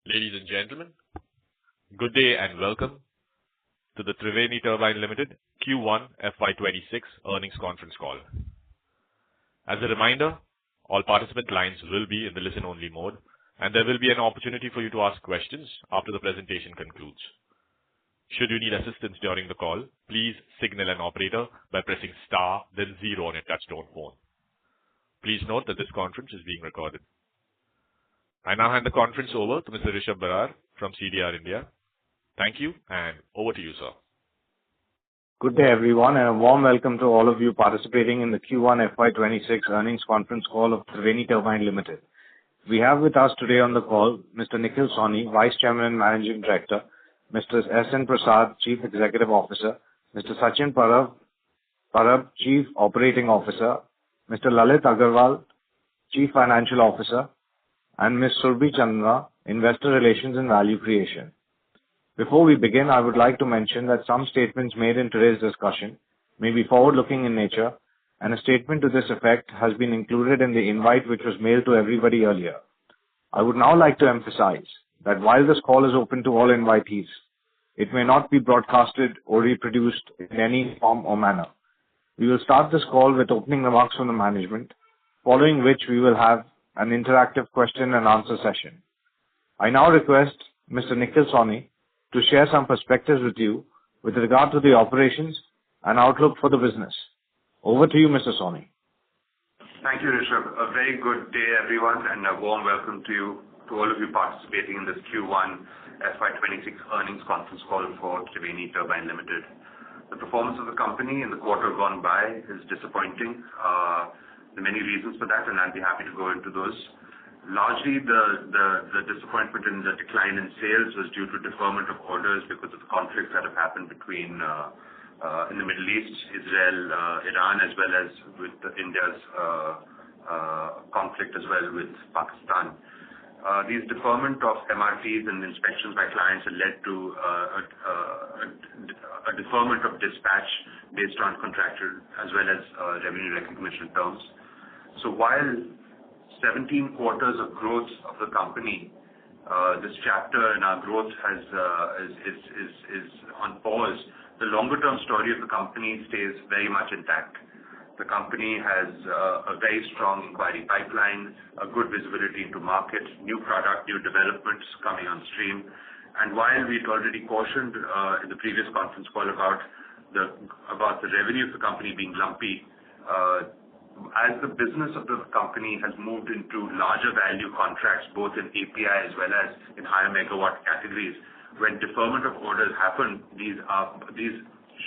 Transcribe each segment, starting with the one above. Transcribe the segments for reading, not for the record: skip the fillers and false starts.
Ladies and gentlemen, good day and welcome to the Triveni Turbine Ltd Q1 FY2026 earnings conference call. As a reminder, all participant lines will be in the listen-only mode, and there will be an opportunity for you to ask questions after the presentation concludes. Should you need assistance during the call, please signal an operator by pressing star then 0 on your touchtone phone. Please note that this conference is being recorded. I now hand the conference over to Mr. Rishabh Barar from CDR India. Thank you, and over to you, sir. Good day, everyone, and a warm welcome to all of you participating in the Q1 FY2026 earnings conference call of Triveni Turbine Ltd. We have with us today on the call Mr. Nikhil Sawhney, Vice Chairman and Managing Director, Mr. S.N. Prasad, Chief Executive Officer, Mr. Sachin Parab, Chief Operating Officer, Mr. Lalit Agarwal, Chief Financial Officer, and Ms. Surbhi Chandra, Investor Relations and Value Creation. Before we begin, I would like to mention that some statements made in today's discussion may be forward-looking in nature, and a statement to this effect has been included in the invite which was mailed to everybody earlier. I would now like to emphasize that while this call is open to all invitees, it may not be broadcasted or reproduced in any form or manner. We will start this call with opening remarks from the management, following which we will have an interactive question and answer session. I now request Mr. Nikhil Sawhney to share some perspectives with you with regard to the operations and outlook for the business. Over to you, Mr. Sawhney. Thank you, Rishabh. A very good day, everyone, and a warm welcome to all of you participating in this Q1 FY2026 earnings conference call for Triveni Turbine Ltd. The performance of the company in the quarter gone by is disappointing. There are many reasons for that, and I'll be happy to go into those. Largely, the disappointment in the decline in sales was due to deferment of orders because of the conflicts that have happened between in the Middle East, Israel, Iran, as well as with India's conflict as well with Pakistan. These deferment of MRTs and inspections by clients have led to a deferment of dispatch based on contractual as well as revenue recognition terms. So while 17 quarters of growth of the company, this chapter in our growth is on pause, the longer term story of the company stays very much intact. The company has a very strong inquiry pipeline, a good visibility into market, new product, new developments coming on stream. And while we'd already cautioned in the previous conference call about the revenue of the company being lumpy, as the business of the company has moved into larger value contracts, both in API as well as in higher megawatt categories, when deferment of orders happen, these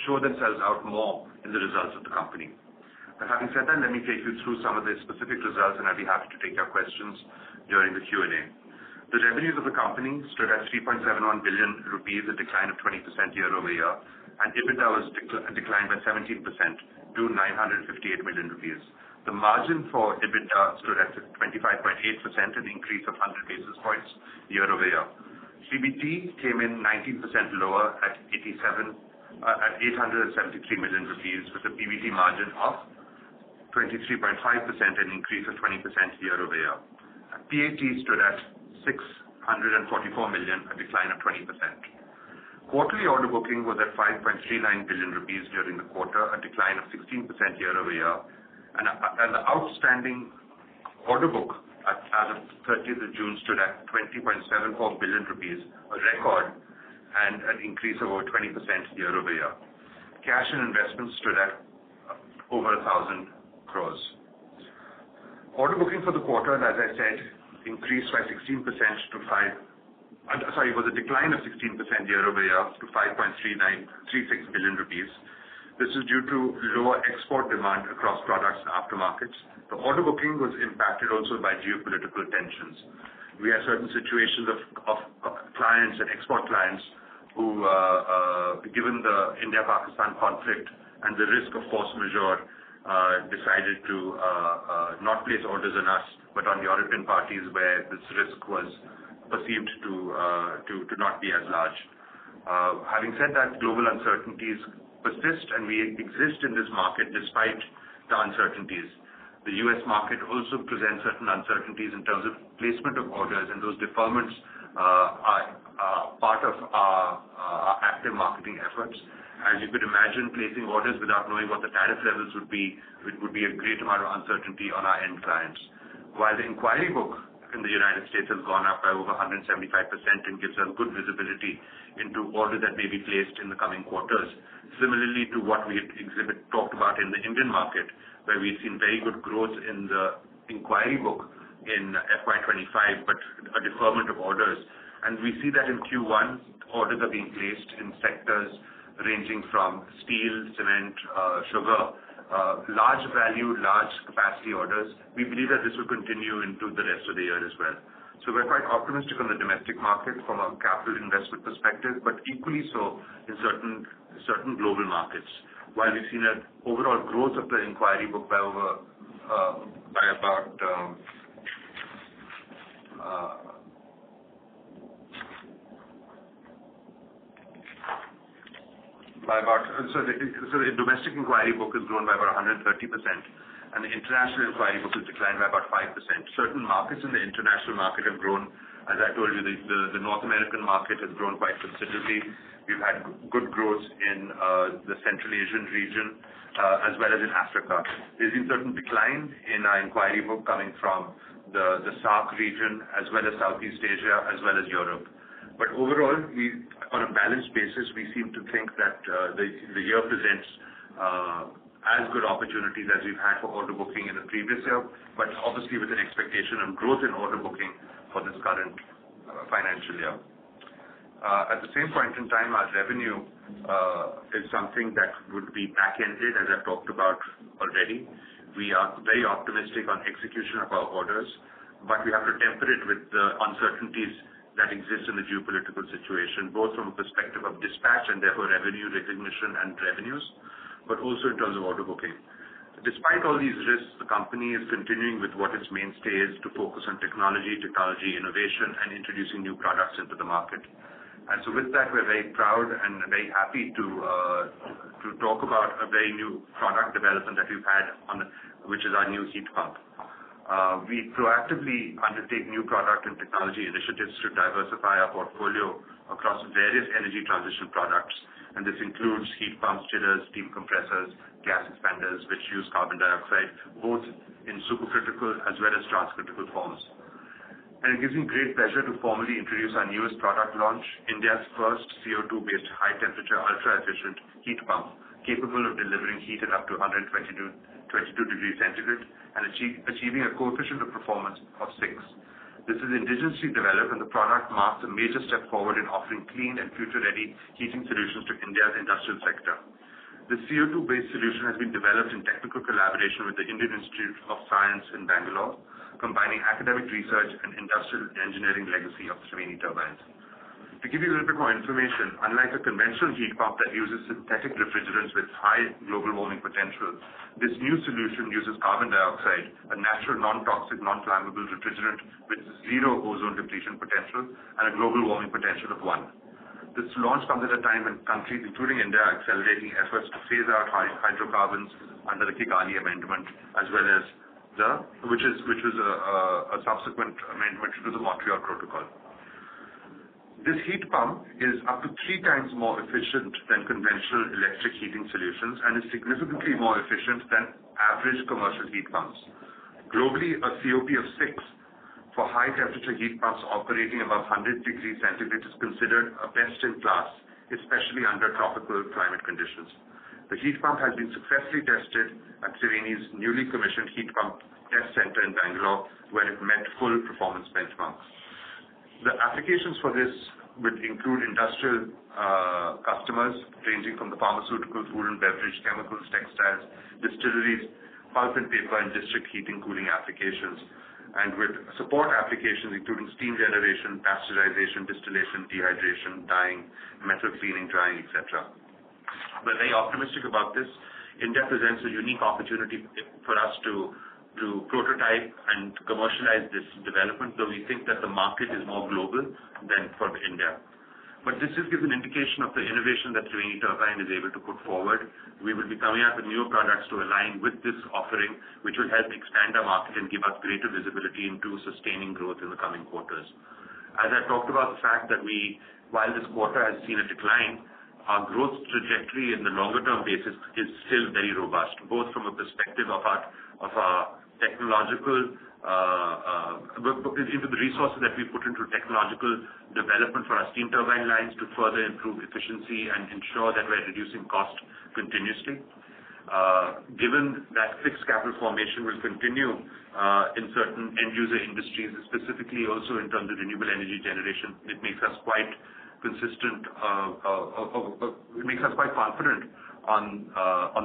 show themselves out more in the results of the company. But having said that, let me take you through some of the specific results, and I'll be happy to take your questions during the Q&A. The revenues of the company stood at 3.71 billion rupees, a decline of 20% year-over-year, and EBITDA was declined by 17% to 958 million rupees. The margin for EBITDA stood at 25.8%, an increase of 100 basis points year-over-year. PBT came in 19% lower at 873 million rupees, with a PBT margin of 23.5%, an increase of 20% year-over-year. PAT stood at 644 million, a decline of 20%. Quarterly order booking was at 5.39 billion rupees during the quarter, a decline of 16% year-over-year, and the outstanding order book as of 30th of June stood at 20.74 billion rupees, a record and an increase of over 20% year-over-year. Cash and investments stood at over 1,000 crores. Order booking for the quarter, as I said, increased by 16% was a decline of 16% year-over-year to 5.36 billion rupees. This is due to lower export demand across products and aftermarkets. The order booking was impacted also by geopolitical tensions. We had certain situations of clients and export clients who, given the India-Pakistan conflict and the risk of force majeure, decided to not place orders on us, but on European parties where this risk was perceived to not be as large. Having said that, global uncertainties persist, and we exist in this market despite the uncertainties. The US market also presents certain uncertainties in terms of placement of orders, and those deferments are part of our active marketing efforts. As you could imagine, placing orders without knowing what the tariff levels would be, it would be a great amount of uncertainty on our end clients. While the inquiry book in the United States has gone up by over 175% and gives us good visibility into orders that may be placed in the coming quarters. Similarly to what we had talked about in the Indian market, where we've seen very good growth in the inquiry book in FY25, but a deferment of orders. And we see that in Q1, orders are being placed in sectors ranging from steel, cement, sugar, large value, large capacity orders. We believe that this will continue into the rest of the year as well. So we're quite optimistic on the domestic market from a capital investment perspective, but equally so in certain global markets. While we've seen an overall growth of the inquiry book by about 'cause the domestic inquiry book has grown by about 130%, and the international inquiry book has declined by about 5%. Certain markets in the international market have grown. As I told you, the North American market has grown quite considerably. We've had good growth in the Central Asian region, as well as in Africa. There's been certain decline in our inquiry book coming from the SAARC region, as well as Southeast Asia, as well as Europe. But overall, on a balanced basis, we seem to think that the year presents as good opportunities as we've had for order booking in the previous year, but obviously with an expectation of growth in order booking for this current financial year. At the same point in time, our revenue is something that would be back-ended, as I've talked about already. We are very optimistic on execution of our orders, but we have to temper it with the uncertainties that exist in the geopolitical situation, both from a perspective of dispatch and therefore revenue recognition and revenues, but also in terms of order booking. Despite all these risks, the company is continuing with what its mainstay is, to focus on technology innovation, and introducing new products into the market. And so with that, we're very proud and very happy to talk about a very new product development that we've had, which is our new heat pump. We proactively undertake new product and technology initiatives to diversify our portfolio across various energy transition products, and this includes heat pumps, chillers, steam compressors, gas expanders, which use carbon dioxide, both in supercritical as well as transcritical forms. And it gives me great pleasure to formally introduce our newest product launch, India's first CO2-based high-temperature, ultra-efficient heat pump, capable of delivering heat at up to 122 degrees centigrade and achieving a coefficient of performance of 6. This is indigenously developed, and the product marks a major step forward in offering clean and future-ready heating solutions to India's industrial sector. The CO2-based solution has been developed in technical collaboration with the Indian Institute of Science in Bangalore, combining academic research and industrial engineering legacy of Triveni turbines. To give you a little bit more information, unlike a conventional heat pump that uses synthetic refrigerants with high global warming potential, this new solution uses carbon dioxide, a natural, non-toxic, non-flammable refrigerant with zero ozone depletion potential and a global warming potential of 1. This launch comes at a time when countries, including India, are accelerating efforts to phase out hydrocarbons under the Kigali Amendment, as well as which was a subsequent amendment to the Montreal Protocol. This heat pump is up to 3 times more efficient than conventional electric heating solutions and is significantly more efficient than average commercial heat pumps. Globally, a COP of 6 for high-temperature heat pumps operating above 100 degrees centigrade is considered a best-in-class, especially under tropical climate conditions. The heat pump has been successfully tested at Triveni's newly commissioned heat pump test center in Bangalore, where it met full performance benchmarks. The applications for this would include industrial customers ranging from the pharmaceutical, food and beverage, chemicals, textiles, distilleries, pulp and paper, and district heating cooling applications, and with support applications including steam generation, pasteurization, distillation, dehydration, dyeing, metal cleaning, drying, etc. We're very optimistic about this. India presents a unique opportunity for us to prototype and commercialize this development, though we think that the market is more global than for India. But this just gives an indication of the innovation that Triveni Turbine is able to put forward. We will be coming out with newer products to align with this offering, which will help expand our market and give us greater visibility into sustaining growth in the coming quarters. As I talked about the fact that while this quarter has seen a decline, our growth trajectory in the longer term basis is still very robust, both from a perspective of our technological into the resources that we put into technological development for our steam turbine lines to further improve efficiency and ensure that we're reducing cost continuously. Given that fixed capital formation will continue in certain end user industries, specifically also in terms of renewable energy generation, it makes us quite consistent. It makes us quite confident on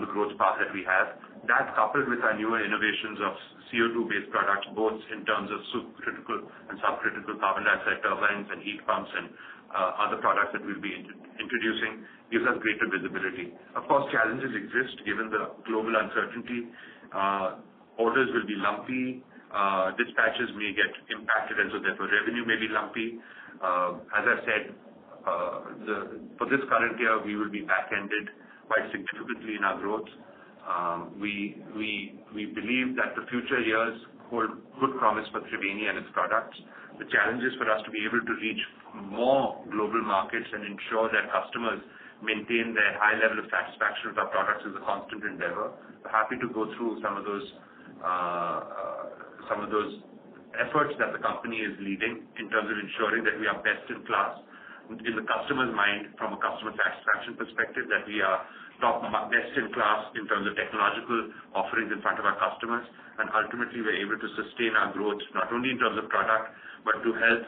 the growth path that we have. That, coupled with our newer innovations of CO2-based products, both in terms of supercritical and subcritical carbon dioxide turbines and heat pumps and other products that we'll be introducing, gives us greater visibility. Of course, challenges exist given the global uncertainty. Orders will be lumpy. Dispatches may get impacted, and so therefore revenue may be lumpy. As I said, for this current year, we will be back-ended quite significantly in our growth. We believe that the future years hold good promise for Triveni and its products. The challenge is for us to be able to reach more global markets and ensure that customers maintain their high level of satisfaction with our products is a constant endeavor. We're happy to go through some of those efforts that the company is leading in terms of ensuring that we are best in class in the customer's mind from a customer satisfaction perspective, that we are best in class in terms of technological offerings in front of our customers, and ultimately we're able to sustain our growth not only in terms of product but to help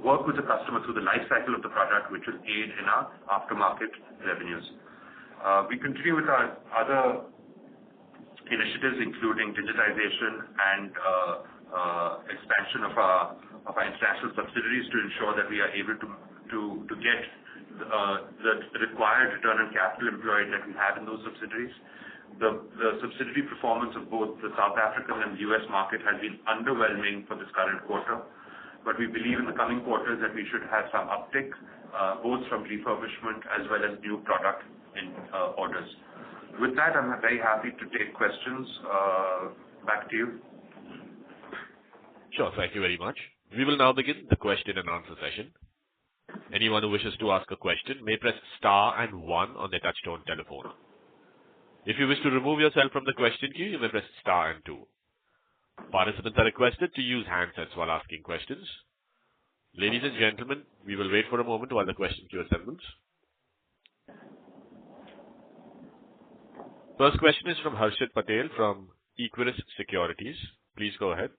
work with the customer through the life cycle of the product, which will aid in our aftermarket revenues. We continue with our other initiatives, including digitization and expansion of our international subsidiaries to ensure that we are able to get the required return on capital employed that we have in those subsidiaries. The subsidiary performance of both the South African and the US market has been underwhelming for this current quarter, but we believe in the coming quarters that we should have some uptick, both from refurbishment as well as new product in orders. With that, I'm very happy to take questions. Back to you. Sure, thank you very much. We will now begin the question and answer session. Anyone who wishes to ask a question may press star and 1 on their touchtone telephone. If you wish to remove yourself from the question queue, you may press star and 2. Participants are requested to use handsets while asking questions. Ladies and gentlemen, we will wait for a moment while the question queue assembles. First question is from Harshit Patel from Equirus Securities. Please go ahead.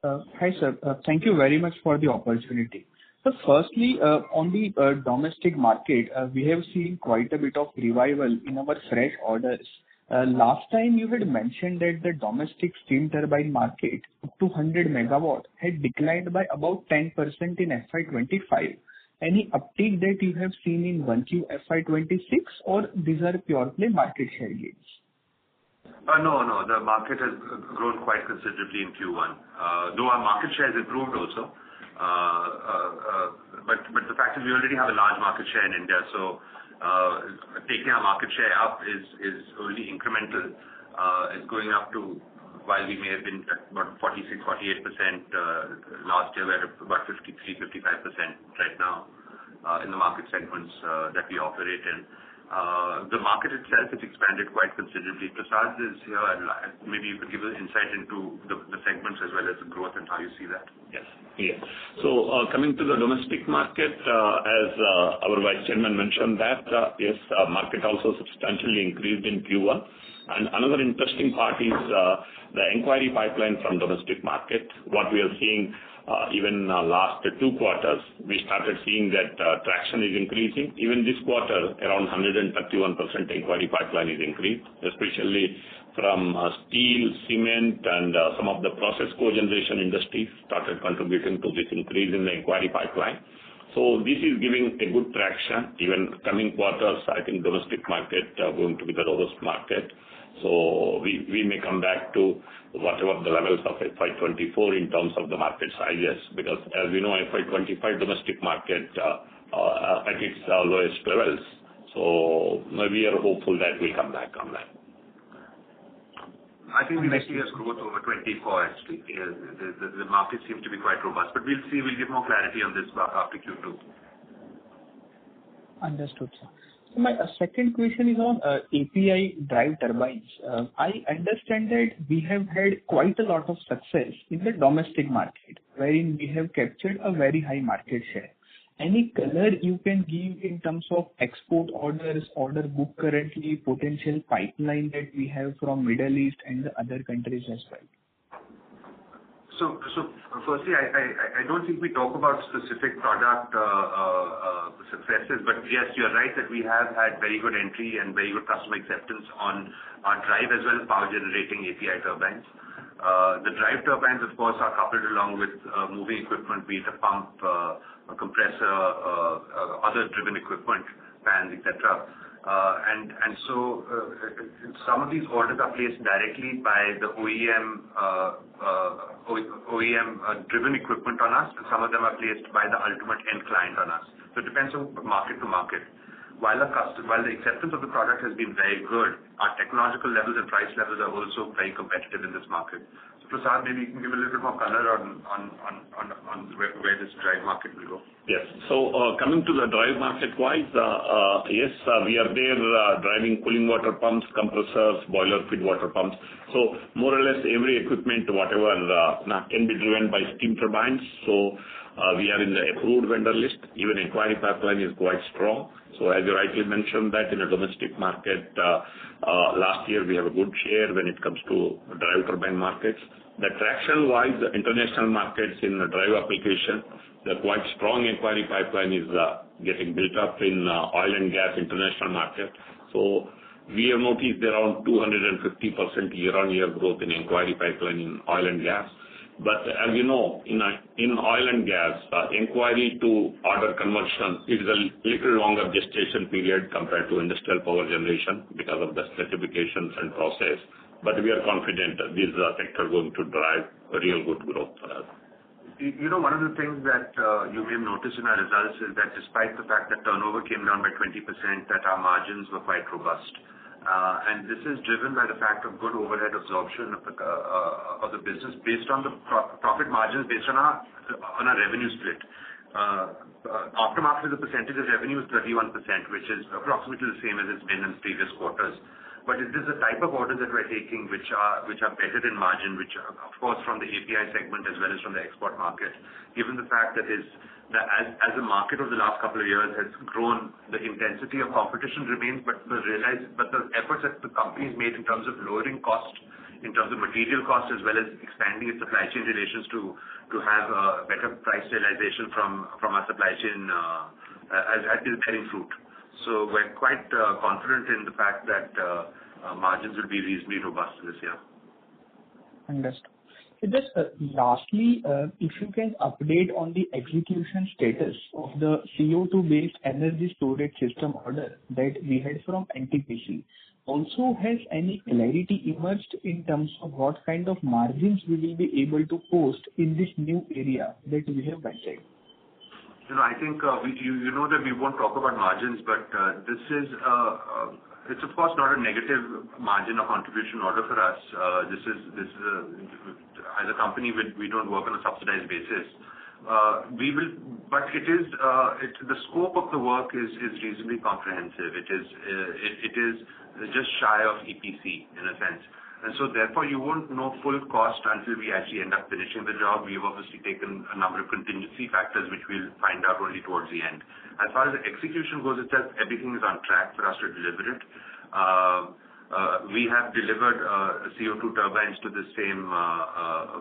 Hi, sir. Thank you very much for the opportunity. So firstly, on the domestic market, we have seen quite a bit of revival in our fresh orders. Last time you had mentioned that the domestic steam turbine market up to 100 megawatt had declined by about 10% in FY25. Any uptick that you have seen in 1Q FY26, or these are purely market share gains? No. The market has grown quite considerably in Q1. Though our market share has improved also. But the fact is we already have a large market share in India, so taking our market share up is only incremental. It's going up to, while we may have been at about 46-48% last year, we're at about 53-55% right now in the market segments that we operate in. The market itself has expanded quite considerably. Prasad is here, and maybe you could give an insight into the segments as well as the growth and how you see that. Yes. Yeah. So coming to the domestic market, as our Vice Chairman mentioned that, yes, market also substantially increased in Q1. And another interesting part is the inquiry pipeline from domestic market. What we are seeing even last 2 quarters, we started seeing that traction is increasing. Even this quarter, around 131% inquiry pipeline is increased, especially from steel, cement, and some of the process cogeneration industries started contributing to this increase in the inquiry pipeline. So this is giving a good traction. Even coming quarters, I think domestic market going to be the robust market. So we may come back to whatever the levels of FY24 in terms of the market sizes, because as we know, FY25 domestic market at its lowest levels. So we are hopeful that we come back on that. I think we may see a growth over 24 actually. The market seems to be quite robust, but we'll see. We'll get more clarity on this after Q2. Understood, sir. So my second question is on API drive turbines. I understand that we have had quite a lot of success in the domestic market, wherein we have captured a very high market share. Any color you can give in terms of export orders, order book currently, potential pipeline that we have from Middle East and the other countries as well? So firstly, I don't think we talk about specific product successes, but yes, you're right that we have had very good entry and very good customer acceptance on our drive as well as power generating API turbines. The drive turbines, of course, are coupled along with moving equipment, be it a pump, a compressor, other driven equipment, fans, etc. So some of these orders are placed directly by the OEM driven equipment on us, and some of them are placed by the ultimate end client on us. So it depends on market to market. While the acceptance of the product has been very good, our technological levels and price levels are also very competitive in this market. So Prasad, maybe you can give a little bit more color on where this drive market will go. Yes. So coming to the drive market-wise, yes, we are there driving cooling water pumps, compressors, boiler feed water pumps. So more or less every equipment, whatever can be driven by steam turbines. So we are in the approved vendor list. Even inquiry pipeline is quite strong. So as you rightly mentioned that in a domestic market, last year we have a good share when it comes to drive turbine markets. The traction-wise, the international markets in the drive application, the quite strong inquiry pipeline is getting built up in oil and gas international market. So we have noticed around 250% year-on-year growth in inquiry pipeline in oil and gas. But as you know, in oil and gas, inquiry to order conversion is a little longer gestation period compared to industrial power generation because of the certifications and process. But we are confident that this sector is going to drive a real good growth for us. You know, one of the things that you may have noticed in our results is that despite the fact that turnover came down by 20%, that our margins were quite robust. And this is driven by the fact of good overhead absorption of the business based on the profit margins based on our revenue split. Aftermarket as a percentage of revenue is 31%, which is approximately the same as it's been in previous quarters. But it is the type of orders that we're taking which are better in margin, which are, of course, from the API segment as well as from the export market. Given the fact that as the market over the last couple of years has grown, the intensity of competition remains, but the efforts that the company has made in terms of lowering cost, in terms of material cost, as well as expanding its supply chain relations to have better price realization from our supply chain is bearing fruit. So we're quite confident in the fact that margins will be reasonably robust this year. Understood. So just lastly, if you can update on the execution status of the CO2-based energy storage system order that we had from NTPC. Also, has any clarity emerged in terms of what kind of margins we will be able to post in this new area that we have ventured? You know, I think you know that we won't talk about margins, but this is it's of course not a negative margin or contribution order for us. This is as a company we don't work on a subsidized basis. But the scope of the work is reasonably comprehensive. It is just shy of EPC in a sense. And so therefore you won't know full cost until we actually end up finishing the job. We've obviously taken a number of contingency factors which we'll find out only towards the end. As far as the execution goes itself, everything is on track for us to deliver it. We have delivered CO2 turbines to the same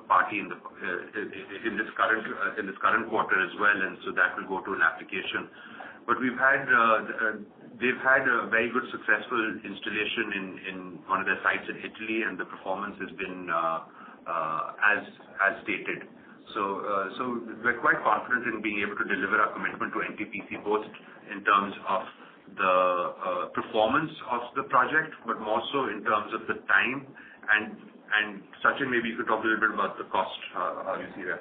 party in this current quarter as well, and so that will go to an application. But they've had a very good successful installation in one of their sites in Italy, and the performance has been as stated. So we're quite confident in being able to deliver our commitment to NTPC, both in terms of the performance of the project, but more so in terms of the time. And Sachin, maybe you could talk a little bit about the cost, how you see that.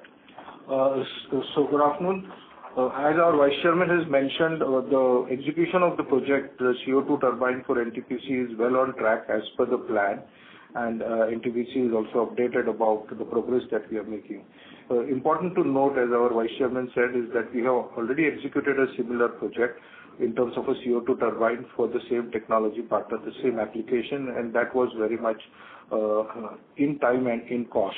So good afternoon. As our Vice Chairman has mentioned, the execution of the project, the CO2 turbine for NTPC is well on track as per the plan. and NTPC is also updated about the progress that we are making. Important to note, as our Vice Chairman said, is that we have already executed a similar project in terms of a CO2 turbine for the same technology partner, the same application, and that was very much in time and in cost.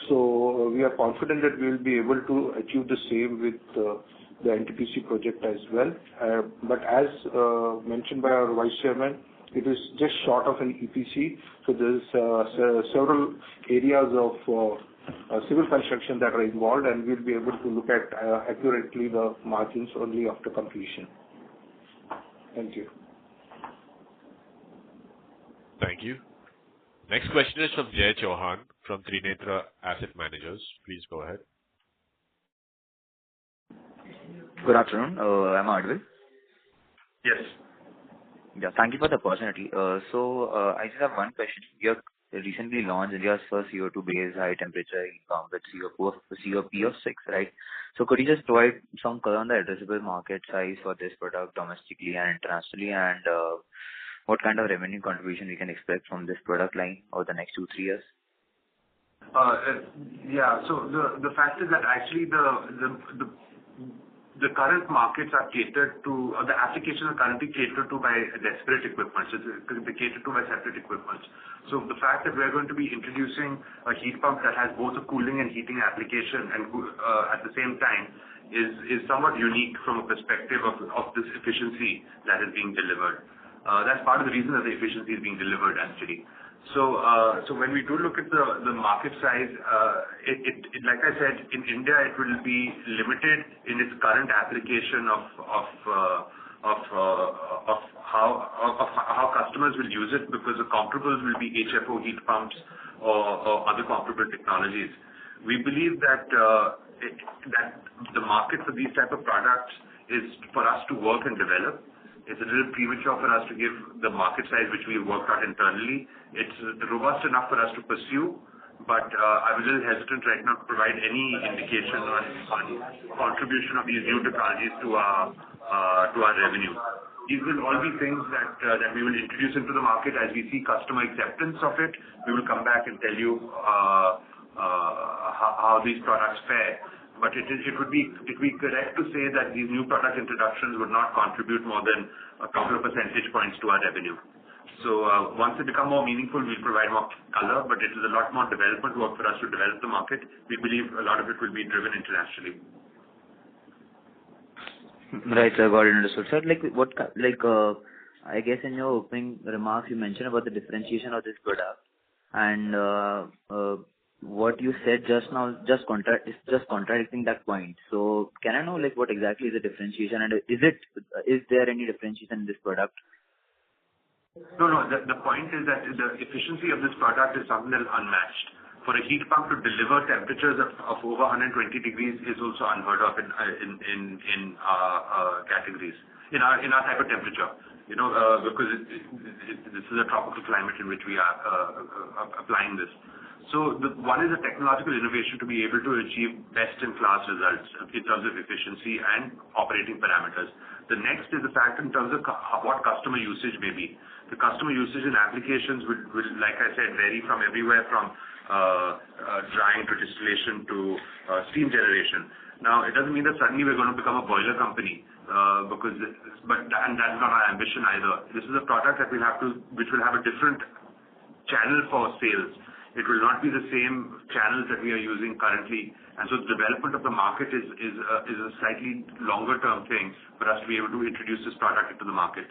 So we are confident that we will be able to achieve the same with the NTPC project as well. But as mentioned by our Vice Chairman, it is just short of an EPC. So there's several areas of civil construction that are involved, and we'll be able to look at accurately the margins only after completion. Thank you. Thank you. Next question is from Jay Chauhan from Trinetra Asset Managers. Please go ahead. Good afternoon. Am I audible? Yes. Yeah, thank you for the opportunity. I just have one question. You have recently launched India's first CO2-based high-temperature heat pump with COP of 6, right? So could you just provide some color on the addressable market size for this product domestically and internationally, and what kind of revenue contribution we can expect from this product line over the next 2-3 years? Yeah. So the fact is that actually the current markets are catered to, or the applications are currently catered to by disparate equipment. So they're catered to by separate equipment. So the fact that we're going to be introducing a heat pump that has both a cooling and heating application and at the same time is somewhat unique from a perspective of this efficiency that is being delivered. That's part of the reason that the efficiency is being delivered actually. So when we do look at the market size, it like I said, in India it will be limited in its current application of how customers will use it, because the comparables will be HFO heat pumps or other comparable technologies. We believe that that the market for these type of products is for us to work and develop. It's a little premature for us to give the market size which we have worked out internally. It's robust enough for us to pursue, but I'm a little hesitant right now to provide any indication on contribution of these new technologies to our revenue. These will all be things that we will introduce into the market as we see customer acceptance of it. We will come back and tell you how these products fare. But it would be correct to say that these new product introductions would not contribute more than a couple of percentage points to our revenue. So once they become more meaningful, we'll provide more color, but it is a lot more development work for us to develop the market. We believe a lot of it will be driven internationally. Right, sir. Got it. Understood. Sir, I guess in your opening remarks, you mentioned about the differentiation of this product, and what you said just now is just contradicting that point. So can I know what exactly is the differentiation, and is there any differentiation in this product? No. The point is that the efficiency of this product is something that is unmatched. For a heat pump to deliver temperatures of over 120 degrees is also unheard of in categories in our type of temperature. Because this is a tropical climate in which we are applying this. So one is a technological innovation to be able to achieve best-in-class results in terms of efficiency and operating parameters. The next is the fact in terms of what customer usage may be. The customer usage in applications will, like I said, vary from everywhere from drying to distillation to steam generation. Now, it doesn't mean that suddenly we're going to become a boiler company, and that's not our ambition either. This is a product that which will have a different channel for sales. It will not be the same channels that we are using currently, and so the development of the market is a slightly longer term thing for us to be able to introduce this product into the market.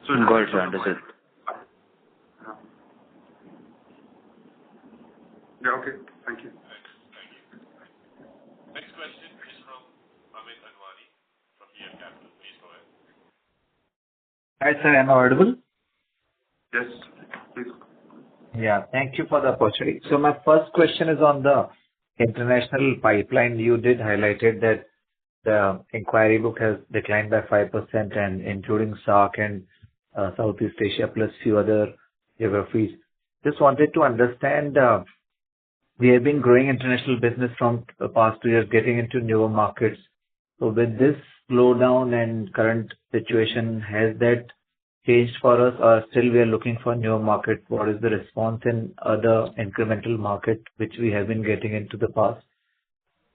So got it, understood. Yeah, okay. Thank you. Next question is from Amit Anwani from EF Capital. Please go ahead. Hi, sir. Am I audible? Yes, please. Yeah, thank you for the opportunity. So my first question is on the international pipeline. You did highlighted that the inquiry book has declined by 5%, and including SAARC and Southeast Asia plus few other geographies. Just wanted to understand, we have been growing international business from the past 2 years, getting into newer markets. So with this slowdown and current situation, has that changed for us, or still we are looking for newer market? What is the response in other incremental market which we have been getting into the past?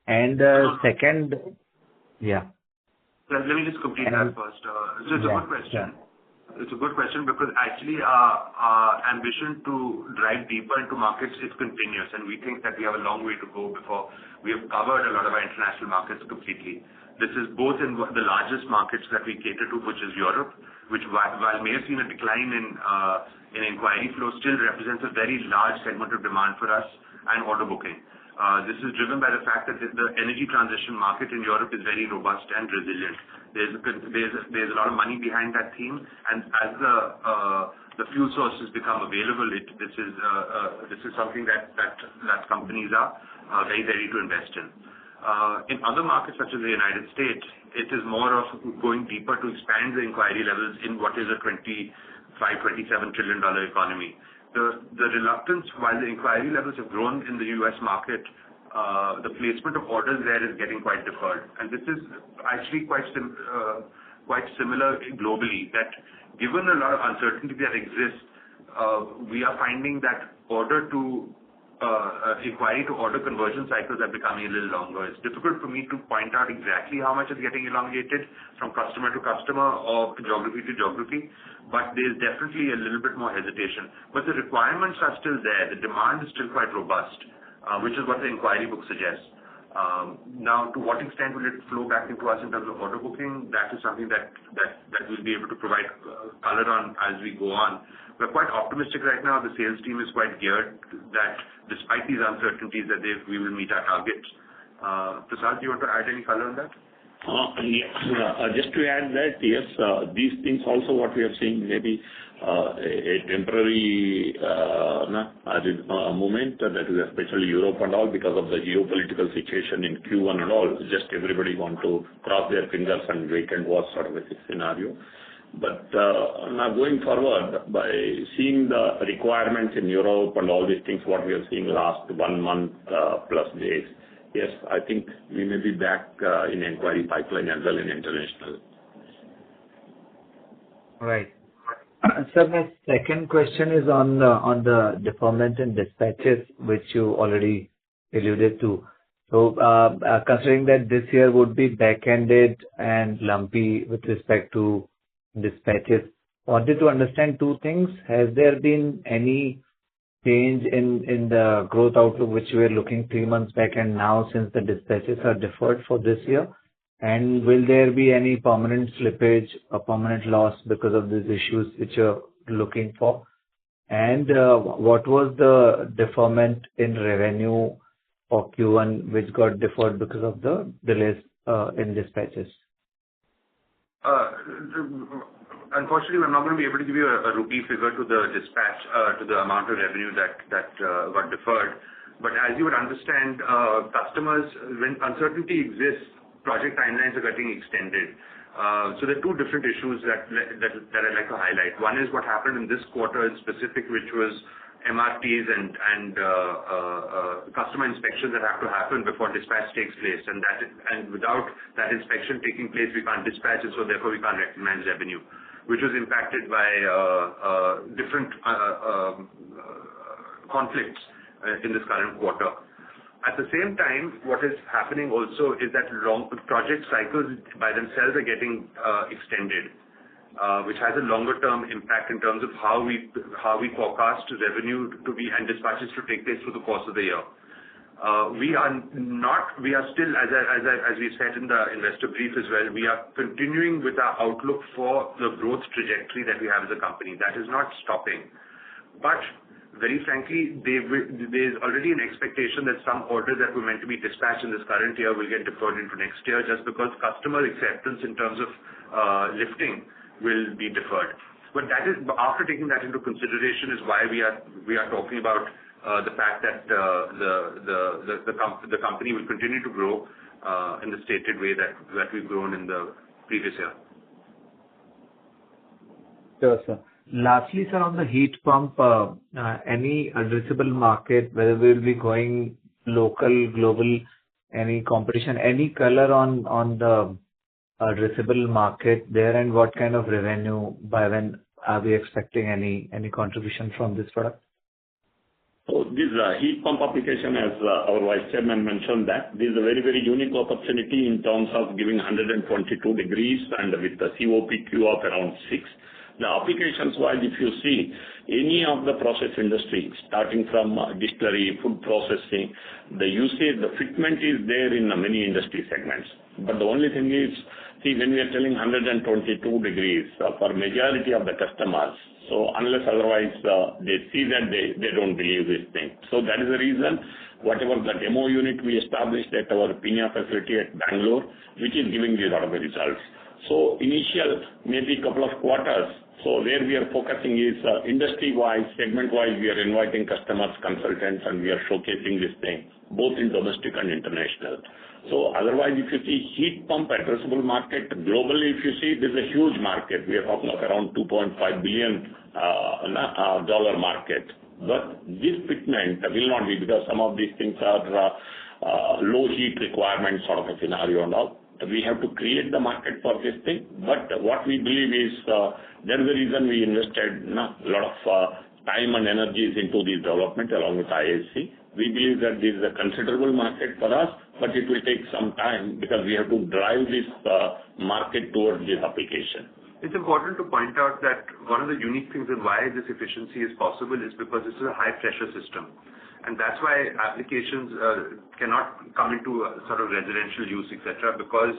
And second, yeah. Let me just complete that first. So it's a good question. It's a good question because actually our ambition to drive deeper into markets is continuous, and we think that we have a long way to go before we have covered a lot of our international markets completely. This is both in the largest markets that we cater to, which is Europe, which while may have seen a decline in inquiry flow, still represents a very large segment of demand for us and order booking. This is driven by the fact that the energy transition market in Europe is very robust and resilient. There's a lot of money behind that theme, and as the fuel sources become available, this is something that companies are very ready to invest in. In other markets such as the United States, it is more of going deeper to expand the inquiry levels in what is a $25-27 trillion economy. The reluctance, while the inquiry levels have grown in the US market, the placement of orders there is getting quite deferred. And this is actually quite similar globally, that given a lot of uncertainty that exists, we are finding that inquiry to order conversion cycles are becoming a little longer. It's difficult for me to point out exactly how much is getting elongated from customer to customer or geography to geography, but there's definitely a little bit more hesitation. But the requirements are still there. The demand is still quite robust, which is what the inquiry book suggests. Now, to what extent will it flow back into us in terms of order booking? That is something that we'll be able to provide color on as we go on. We're quite optimistic right now. The sales team is quite geared that despite these uncertainties that we will meet our targets. Prasad, do you want to add any color on that? Yes. Just to add that, yes, these things also what we are seeing maybe a temporary moment that is especially Europe and all because of the geopolitical situation in Q1 and all. Just everybody want to cross their fingers and wait and watch sort of a scenario. But now going forward, by seeing the requirements in Europe and all these things, what we are seeing last 1 month plus days, yes, I think we may be back in inquiry pipeline as well in international. Right. Sir, my second question is on the deferment in dispatches, which you already alluded to. So, considering that this year would be back-ended and lumpy with respect to dispatches, wanted to understand two things. Has there been any change in the growth outlook which we were looking 3 months back and now since the dispatches are deferred for this year? And will there be any permanent slippage or permanent loss because of these issues which you're looking for? And what was the deferment in revenue for Q1 which got deferred because of the delays in dispatches? Unfortunately, we're not going to be able to give you a rupee figure to the dispatch, to the amount of revenue that got deferred. But as you would understand, customers, when uncertainty exists, project timelines are getting extended. So there are two different issues that I'd like to highlight. One is what happened in this quarter in specific, which was MRTs and customer inspections that have to happen before dispatch takes place, and without that inspection taking place, we can't dispatch, and so therefore we can't recognize revenue, which was impacted by different conflicts in this current quarter. At the same time, what is happening also is that long project cycles by themselves are getting extended, which has a longer term impact in terms of how we forecast revenue to be and dispatches to take place through the course of the year. We are still, as we said in the investor brief as well, we are continuing with our outlook for the growth trajectory that we have as a company. That is not stopping. But very frankly, there's already an expectation that some orders that were meant to be dispatched in this current year will get deferred into next year just because customer acceptance in terms of lifting will be deferred. But that is, after taking that into consideration, is why we are talking about the fact that the company will continue to grow in the stated way that we've grown in the previous year. Sure, sir. Lastly, sir, on the heat pump, any addressable market, whether we'll be going local, global, any competition, any color on the addressable market there, and what kind of revenue by when Are we expecting any contribution from this product? So this heat pump application, as our Vice Chairman mentioned, that this is a very, very unique opportunity in terms of giving 122 degrees and with the COPQ of around 6. The applications-wise, if you see any of the process industry, starting from distillery, food processing, the usage, the fitment is there in many industry segments. But the only thing is, see, when we are telling 122 degrees for majority of the customers, so unless otherwise they see that they don't believe this thing. So that is the reason whatever the demo unit we established at our Pina facility at Bangalore, which is giving these lot of the results. So initial maybe couple of quarters, so where we are focusing is industry-wise, segment-wise, we are inviting customers, consultants, and we are showcasing this thing, both in domestic and international. So otherwise, if you see heat pump addressable market globally, if you see, this is a huge market. We are talking of around $2.5 billion dollar market. But this fitment will not be, because some of these things are low heat requirements sort of a scenario and all. We have to create the market for this thing. But what we believe is that is the reason we invested a lot of time and energies into this development along with ISC. We believe that this is a considerable market for us, but it will take some time because we have to drive this market towards this application. It's important to point out that one of the unique things and why this efficiency is possible is because this is a high pressure system. And that's why applications cannot come into sort of residential use, etc., because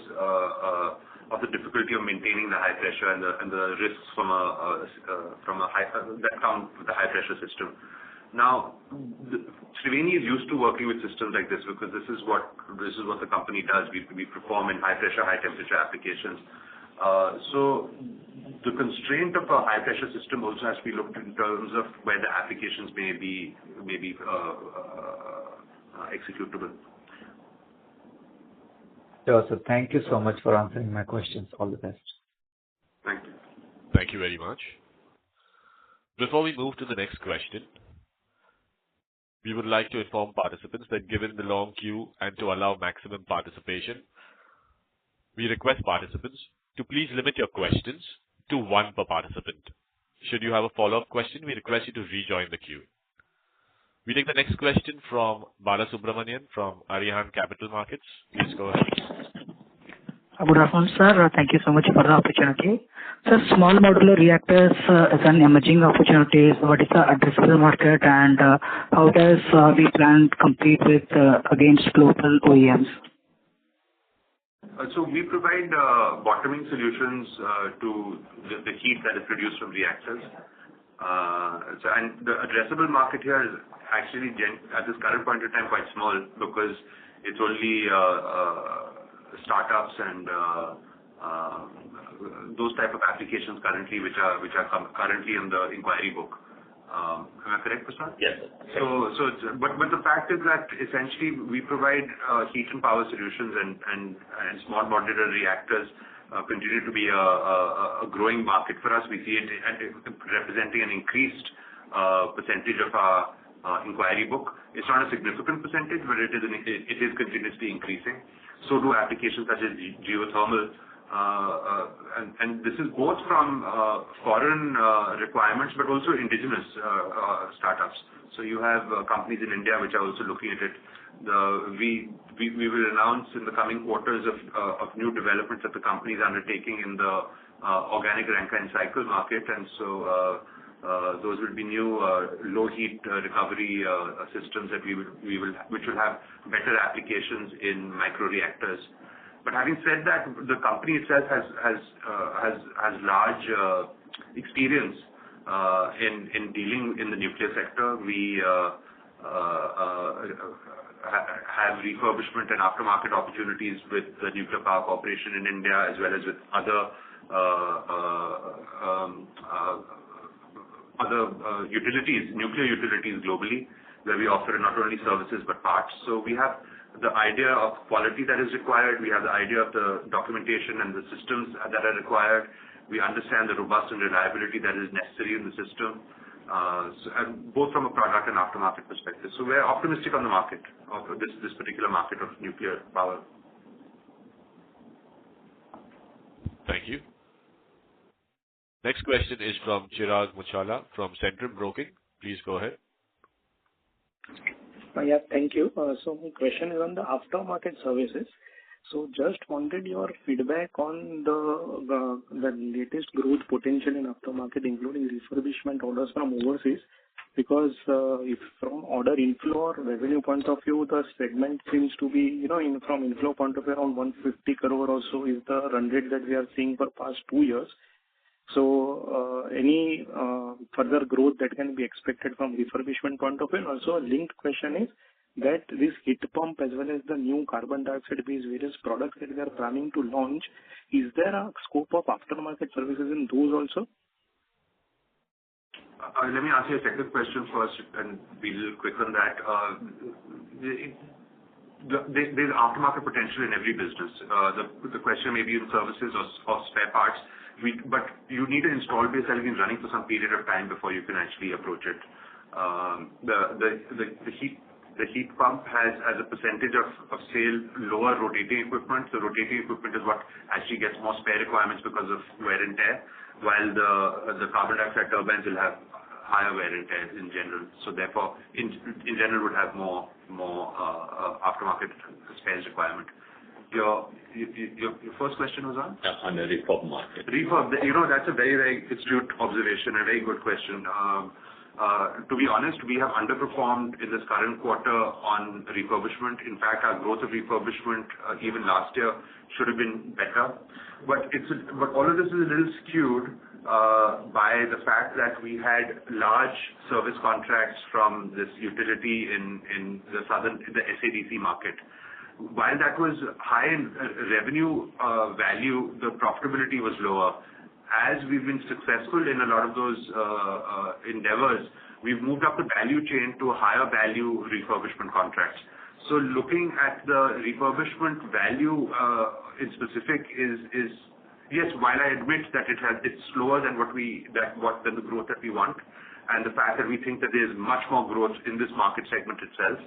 of the difficulty of maintaining the high pressure and the risks from a high that come with the high pressure system. Now, Triveni is used to working with systems like this because this is what the company does. We perform in high pressure, high temperature applications. So the constraint of a high pressure system also has to be looked in terms of where the applications may be executable. Sure, sir. Thank you so much for answering my questions. All the best. Thank you. Thank you very much. Before we move to the next question, we would like to inform participants that given the long queue and to allow maximum participation, we request participants to please limit your questions to one per participant. Should you have a follow-up question, we request you to rejoin the queue. We take the next question from Bala Subramanian from Arihant Capital Markets. Please go ahead. Good afternoon, sir. Thank you so much for the opportunity. Sir, small modular reactors is an emerging opportunity. So what is the addressable market and how does we plan to compete with against global OEMs? So we provide bottoming solutions to the heat that is produced from reactors. And the addressable market here is actually at this current point in time quite small because it's only startups and those type of applications currently which are currently in the inquiry book. Am I correct, Prasad? Yes. But the fact is that essentially we provide heat and power solutions and small modular reactors continue to be a growing market for us. We see it representing an increased percentage of our inquiry book. It's not a significant percentage, but it is continuously increasing. So do applications such as geothermal. And this is both from foreign requirements, but also indigenous startups. So you have companies in India which are also looking at it. We will announce in the coming quarters of new developments that the company is undertaking in the organic Rankine cycle market, and so those will be new low heat recovery systems that which will have better applications in micro reactors. But having said that, the company itself has large experience in dealing in the nuclear sector. We have refurbishment and aftermarket opportunities with the Nuclear Power Corporation in India as well as with other utilities, nuclear utilities globally, where we offer not only services but parts. So we have the idea of quality that is required. We have the idea of the documentation and the systems that are required. We understand the robust and reliability that is necessary in the system, and both from a product and aftermarket perspective. So we're optimistic on the market of this particular market of nuclear power. Thank you. Next question is from Chirag Muchala from Centrum Broking. Please go ahead. Yeah, thank you. So my question is on the aftermarket services. So just wanted your feedback on the latest growth potential in aftermarket, including refurbishment orders from overseas. Because if from order inflow or revenue point of view, the segment seems to be, from inflow point of view, around 150 crore or so is the run rate that we are seeing for past 2 years. So any further growth that can be expected from refurbishment point of view? And also a linked question is that this heat pump as well as the new carbon dioxide-based various products that we are planning to launch, is there a scope of aftermarket services in those also? Let me answer your second question first and be a little quick on that. There's aftermarket potential in every business. The question may be in services or spare parts, but you need an install base that has been running for some period of time before you can actually approach it. The heat pump has, as a percentage of sale, lower rotating equipment. So rotating equipment is what actually gets more spare requirements because of wear and tear, while the carbon dioxide turbines will have higher wear and tear in general. So therefore, in general, would have more aftermarket spares requirement. Your first question was on? Yeah, on the refurb market. Refurb, that's a very, very astute observation, a very good question. To be honest, we have underperformed in this current quarter on refurbishment. In fact, our growth of refurbishment even last year should have been better. But all of this is a little skewed by the fact that we had large service contracts from this utility in the SADC market. While that was high in revenue value, the profitability was lower. As we've been successful in a lot of those endeavors, we've moved up the value chain to a higher value refurbishment contracts. So looking at the refurbishment value in specific is yes, while I admit that it's slower than than the growth that we want, and the fact that we think that there's much more growth in this market segment itself.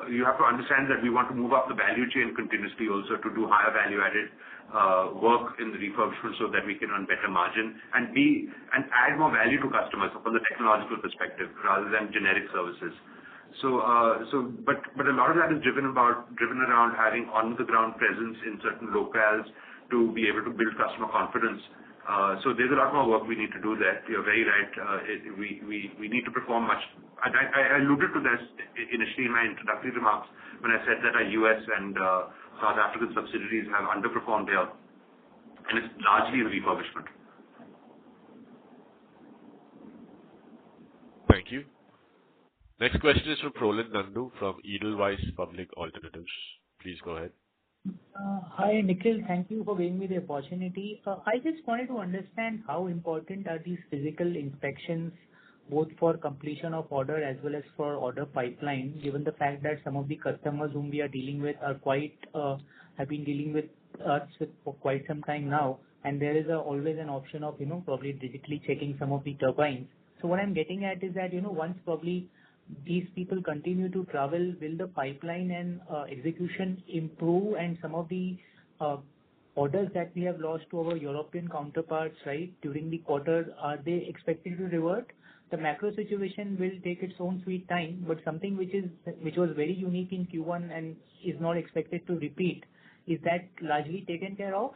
You have to understand that we want to move up the value chain continuously also to do higher value-added work in the refurbishment so that we can earn better margin and add more value to customers from the technological perspective rather than generic services. But a lot of that is driven around having on-the-ground presence in certain locales to be able to build customer confidence. So there's a lot more work we need to do there. You're very right. We need to perform much. I alluded to this initially in my introductory remarks when I said that our US and South African subsidiaries have underperformed there, and it's largely in refurbishment. Thank you. Next question is from Prolin Nandu from Edelweiss Public Alternatives. Please go ahead. Hi, Nikhil. Thank you for giving me the opportunity. I just wanted to understand how important are these physical inspections, both for completion of order as well as for order pipeline, given the fact that some of the customers whom we are dealing with are have been dealing with us for quite some time now, and there is always an option of, probably digitally checking some of the turbines. So what I'm getting at is that, once probably these people continue to travel, will the pipeline and execution improve, and some of the orders that we have lost to our European counterparts, right, during the quarter, are they expected to revert? The macro situation will take its own sweet time, but something which was very unique in Q1 and is not expected to repeat, is that largely taken care of?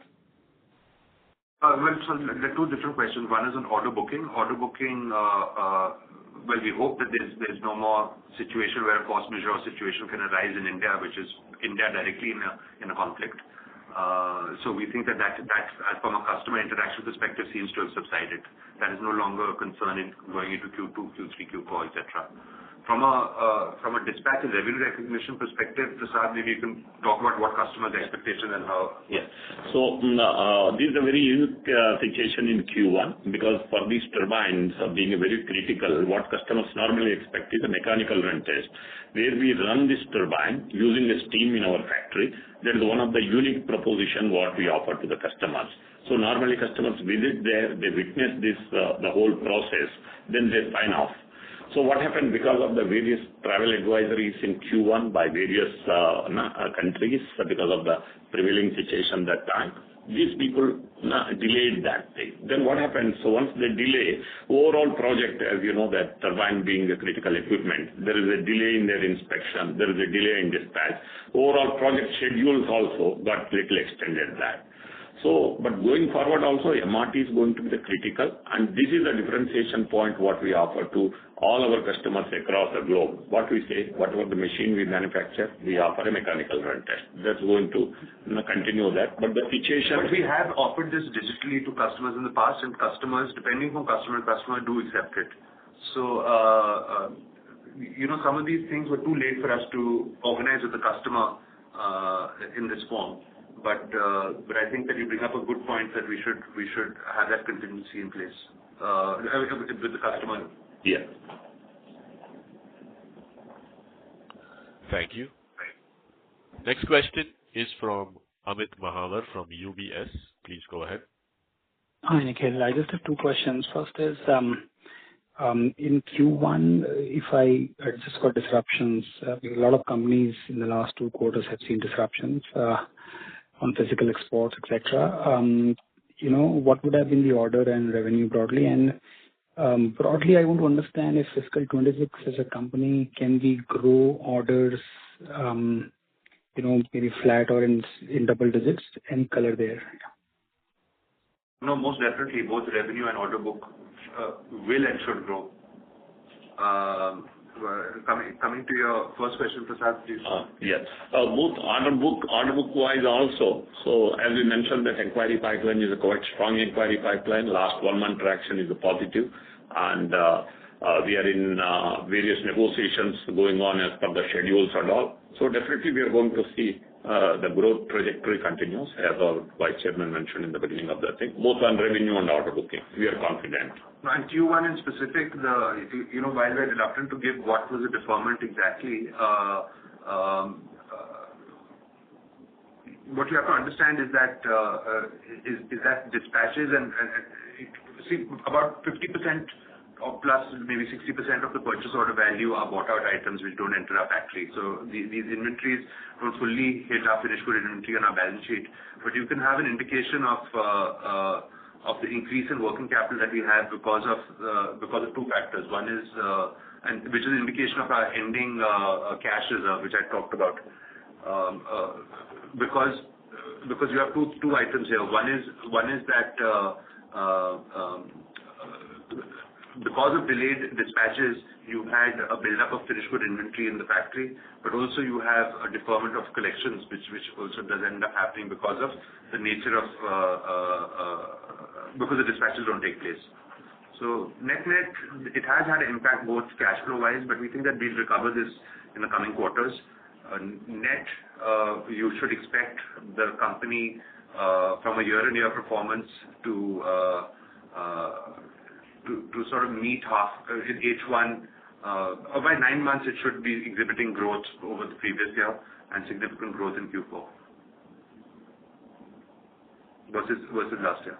Well, so there are two different questions. One is on order booking. Order booking, well, we hope that there's no more situation where a force majeure situation can arise in India, which is India directly in a conflict. So we think that from a customer interaction perspective seems to have subsided. That is no longer a concern in going into Q2, Q3, Q4, etc. From a dispatch and revenue recognition perspective, Prasad, maybe you can talk about what customers' expectations and how. Yes. So this is a very unique situation in Q1 because for these turbines being very critical, what customers normally expect is a mechanical run test, where we run this turbine using the steam in our factory. That is one of the unique proposition what we offer to the customers. So normally customers visit there, they witness this the whole process, then they sign off. So what happened because of the various travel advisories in Q1 by various countries because of the prevailing situation that time, these people delayed that thing. Then what happens? So once they delay, overall project, as you know, that turbine being a critical equipment, there is a delay in their inspection, there is a delay in dispatch. Overall project schedules also got little extended that. So, but going forward also, MRT is going to be the critical, and this is the differentiation point what we offer to all our customers across the globe. What we say, whatever the machine we manufacture, we offer a mechanical run test. That's going to continue that. But the situation... But we have offered this digitally to customers in the past, and customers, depending from customer to customer, do accept it. So, some of these things were too late for us to organize with the customer in this form. But I think that you bring up a good point that we should have that contingency in place with the customer. Yeah. Thank you. Next question is from Amit Mahawar from UBS. Please go ahead. Hi, Nikhil. I just have two questions. First is, in Q1, if I adjust for disruptions, a lot of companies in the last 2 quarters have seen disruptions on physical exports, etc. What would have been the order and revenue broadly? And broadly, I want to understand if fiscal 26 as a company, can we grow orders, maybe flat or in double digits? Any color there? No, most definitely, both revenue and order book will and should grow. Coming to your first question, Prasad, please. Yes. Both order book-wise also. So as we mentioned, that inquiry pipeline is a quite strong inquiry pipeline. Last 1 month traction is a positive. And we are in various negotiations going on as per the schedules and all. So definitely we are going to see the growth trajectory continues, as our Vice Chairman mentioned in the beginning of the thing, both on revenue and order booking. We are confident. And Q1 in specific, while we're reluctant to give what was the deferment exactly, what you have to understand is that dispatches and see about 50% or plus maybe 60% of the purchase order value are bought out items which don't enter our factory. So these inventories don't fully hit our finished good inventory on our balance sheet. But you can have an indication of the increase in working capital that we have because of 2 factors. One is which is an indication of our ending cash reserve, which I talked about. Because you have two items here. One is that because of delayed dispatches, you had a build-up of finished good inventory in the factory, but also you have a deferment of collections, which also does end up happening because of the nature of because the dispatches don't take place. So net, it has had an impact both cash flow-wise, but we think that we'll recover this in the coming quarters. Net, you should expect the company from a year-on-year performance to sort of meet half in H1. By 9 months, it should be exhibiting growth over the previous year and significant growth in Q4 versus last year.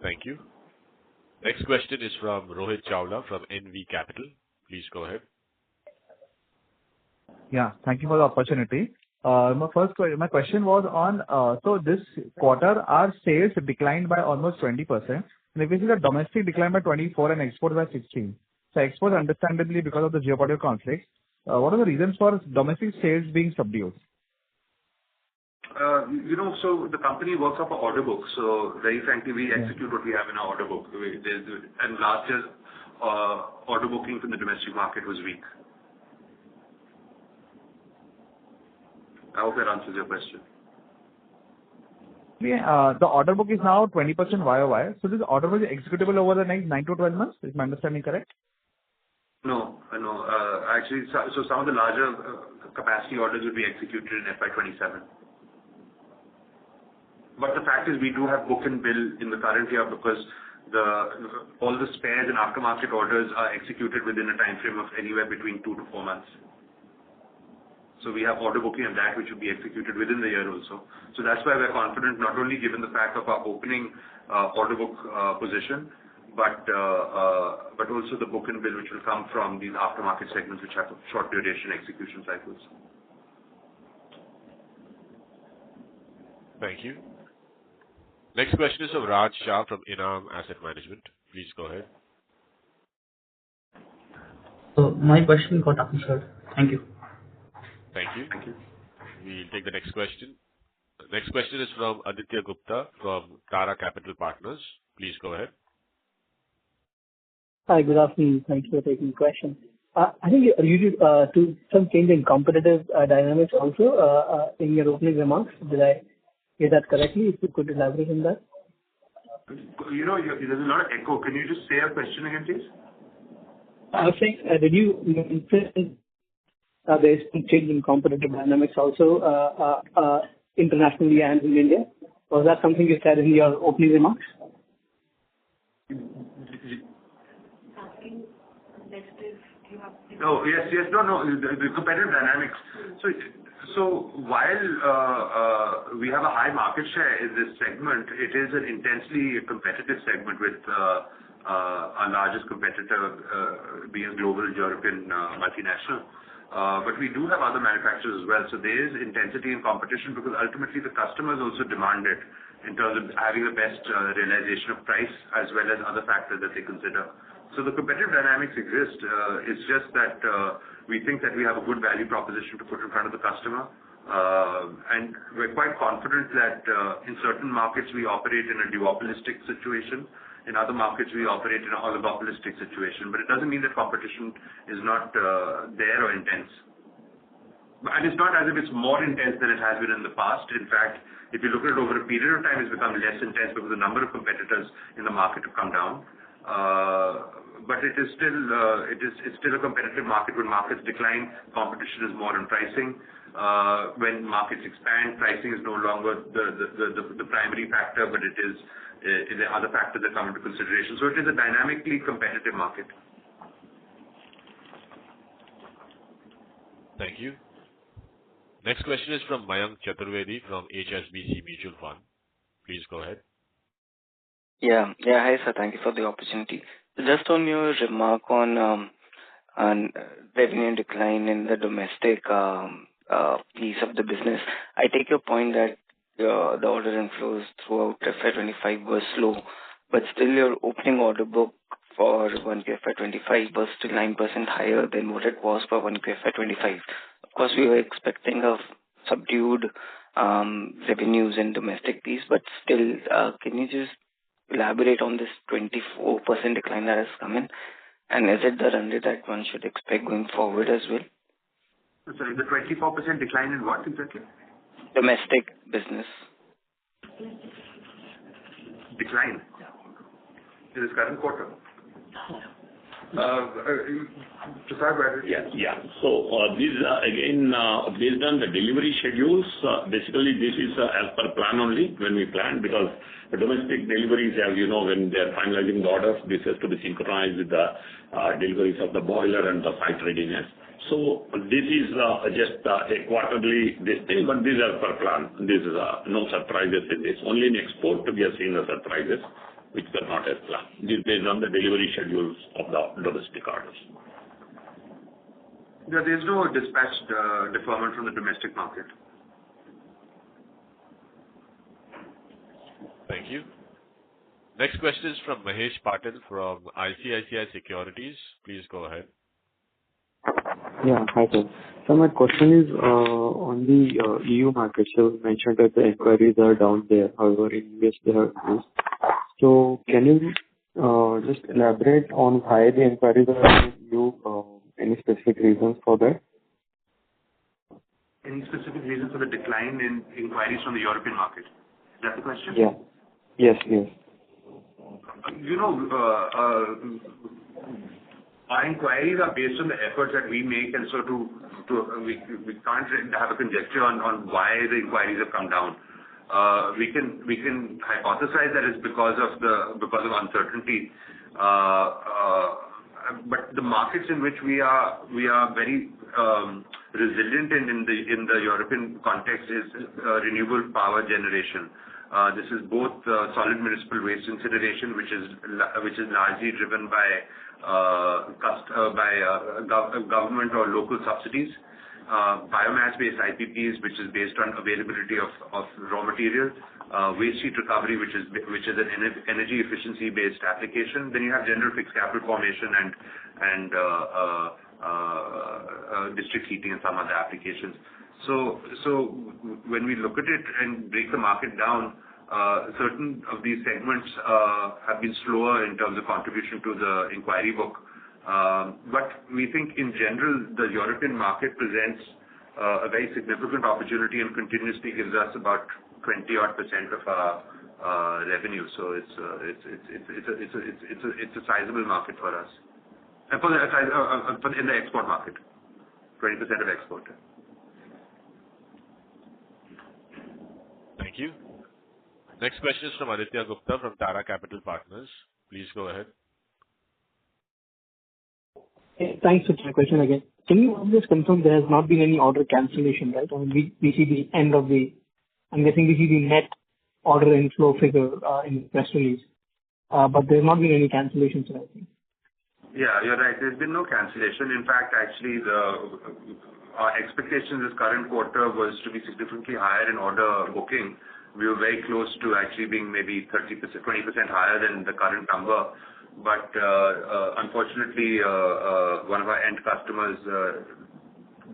Thank you. Next question is from Rohit Chawla from NV Capital. Please go ahead. Yeah, thank you for the opportunity. My question was on, so this quarter, our sales declined by almost 20%. And if we see the domestic declined by 24 and export by 16. So exports understandably because of the geopolitical conflict. What are the reasons for domestic sales being subdued? So the company works off an order book. So very frankly, we execute what we have in our order book. And last year's order booking from the domestic market was weak. I hope that answers your question. Yeah, the order book is now 20% YOY. So this order book is executable over the next 9 to 12 months. Is my understanding correct? No. Actually, so some of the larger capacity orders will be executed in FY27. But the fact is, we do have book and bill in the current year because all the spares and aftermarket orders are executed within a time frame of anywhere between 2 to 4 months. So we have order booking of that which will be executed within the year also. So that's why we're confident, not only given the fact of our opening order book position, but also the book and bill which will come from these aftermarket segments which have short duration execution cycles. Thank you. Next question is from Raj Shah from Inam Asset Management. Please go ahead. So my question got answered. Thank you. Thank you. We'll take the next question. The next question is from Aditya Gupta from Tara Capital Partners. Please go ahead. Hi, good afternoon. Thank you for taking the question. I think you alluded to some change in competitive dynamics also in your opening remarks. Did I hear that correctly? If you could elaborate on that. There's a lot of echo. Can you just say your question again, please? I was saying, did you mention there's some change in competitive dynamics also internationally and in India? Was that something you said in your opening remarks? Oh, yes. No. The competitive dynamics. So while we have a high market share in this segment, it is an intensely competitive segment with our largest competitor being a global European multinational. But we do have other manufacturers as well. So there is intensity in competition because ultimately the customers also demand it in terms of having the best realization of price as well as other factors that they consider. So the competitive dynamics exist. It's just that we think that we have a good value proposition to put in front of the customer. And we're quite confident that in certain markets we operate in a duopolistic situation. In other markets we operate in an oligopolistic situation. But it doesn't mean that competition is not there or intense. And it's not as if it's more intense than it has been in the past. In fact, if you look at it over a period of time, it's become less intense because the number of competitors in the market have come down. But it is still it's still a competitive market. When markets decline, competition is more on pricing. When markets expand, pricing is no longer the primary factor, but it is the other factors that come into consideration. So it is a dynamically competitive market. Thank you. Next question is from Mayank Chaturvedi from HSBC Mutual Fund. Please go ahead. Yeah. Hi, sir. Thank you for the opportunity. Just on your remark on revenue decline in the domestic piece of the business, I take your point that the order inflows throughout FY25 were slow, but still your opening order book for 1Q FY25 was still 9% higher than what it was for 1Q FY25. Of course, we were expecting a subdued revenues in domestic piece, but still, can you just elaborate on this 24% decline that has come in? And is it the run rate that one should expect going forward as well? Sorry, the 24% decline in what exactly? Domestic business. Decline? In this current quarter? Yeah. So these again based on the delivery schedules. Basically, this is as per plan only when we plan, because the domestic deliveries, as you know, when they are finalizing the orders, this has to be synchronized with the deliveries of the boiler and the site readiness. So this is just a quarterly this thing, but these are per plan. This is no surprises in this. Only in export we have seen the surprises, which were not as planned. This is based on the delivery schedules of the domestic orders. Yeah, there is no dispatch deferment from the domestic market. Thank you. Next question is from Mahesh Patil from ICICI Securities. Please go ahead. Yeah, hi sir. So my question is on the EU market. So you mentioned that the inquiries are down there. However, in US they are increased. So can you just elaborate on why the inquiries are down in EU? Any specific reasons for that? Any specific reason for the decline in inquiries from the European market? Is that the question? Yeah. Yes. You know, our inquiries are based on the efforts that we make, and so we can't have a conjecture on why the inquiries have come down. We can hypothesize that it's because of uncertainty. But the markets in which we are very resilient in the European context is renewable power generation. This is both solid municipal waste incineration, which is largely driven by government or local subsidies, biomass-based IPPs, which is based on availability of raw material, waste heat recovery, which is an energy efficiency-based application. Then you have general fixed capital formation and district heating and some other applications. So when we look at it and break the market down, certain of these segments have been slower in terms of contribution to the inquiry book. But we think in general, the European market presents a very significant opportunity and continuously gives us about 20-odd% of our revenue. So it's a sizable market for us. And in the export market, 20% of export. Thank you. Next question is from Aditya Gupta from Tara Capital Partners. Please go ahead. Hey, thanks for my question again. Can you just confirm there has not been any order cancellation, right? I mean, we see the end of the, I'm guessing we see the net order inflow figure in the press release, but there's not been any cancellations, I think. Yeah, you're right. There's been no cancellation. In fact, actually, our expectations this current quarter was to be significantly higher in order booking. We were very close to actually being maybe 30%, 20% higher than the current number. But unfortunately, one of our end customers